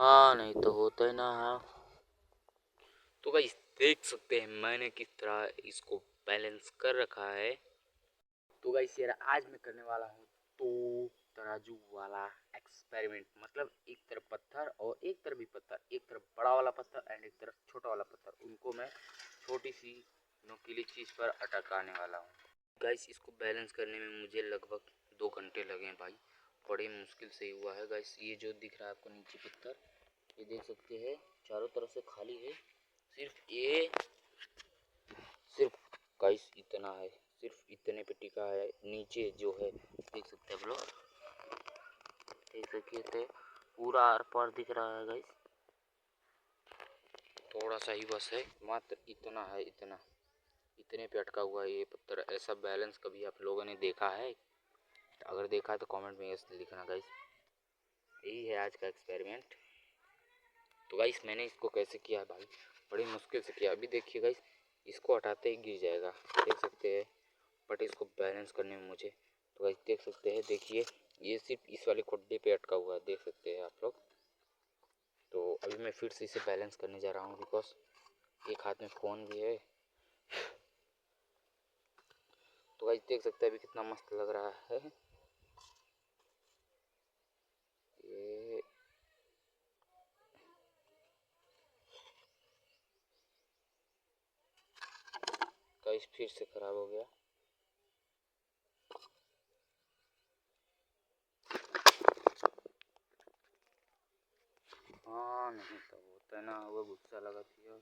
हाँ नहीं तो होता ही ना। हाँ तो गाइस देख सकते हैं मैंने किस तरह इसको बैलेंस कर रखा है। तो गाइस यार आज मैं करने वाला हूँ तो तराजू वाला एक्सपेरिमेंट। मतलब एक तरफ पत्थर और एक तरफ भी पत्थर, एक तरफ बड़ा वाला पत्थर एंड एक तरफ छोटा वाला पत्थर, उनको मैं छोटी सी नुकीली चीज़ पर अटकाने वाला हूँ। गाइस इसको बैलेंस करने में मुझे लगभग 2 घंटे लगे हैं भाई, बड़ी मुश्किल से ही हुआ है। गाइस ये जो दिख रहा है आपको नीचे पत्थर, ये देख सकते हैं चारों तरफ से खाली है, सिर्फ ये सिर्फ गाइस इतना है, सिर्फ इतने पे टिका है। नीचे जो है देख सकते हैं आप लोग, देख सकते थे पूरा आर पार दिख रहा है गाइस। थोड़ा सा ही बस है, मात्र इतना है, इतने पे अटका हुआ है ये पत्थर। ऐसा बैलेंस कभी आप लोगों ने देखा है? अगर देखा है तो कमेंट में यस लिखना गाइस। यही है आज का एक्सपेरिमेंट। तो गाइस मैंने इसको कैसे किया है भाई, बड़ी मुश्किल से किया। अभी देखिए गाइस इसको हटाते ही गिर जाएगा, देख सकते हैं। बट इसको बैलेंस करने में मुझे, तो गाइस देख सकते हैं, देखिए ये सिर्फ इस वाले खुड्डे पे अटका हुआ है, देख सकते हैं आप लोग। तो अभी मैं फिर से इसे बैलेंस करने जा रहा हूँ, बिकॉज एक हाथ में फ़ोन भी है। तो गाइस देख सकते हैं अभी कितना मस्त लग रहा है ये। गाइस फिर से खराब हो गया। हाँ नहीं तो होता है ना, वो गुस्सा लगाती है।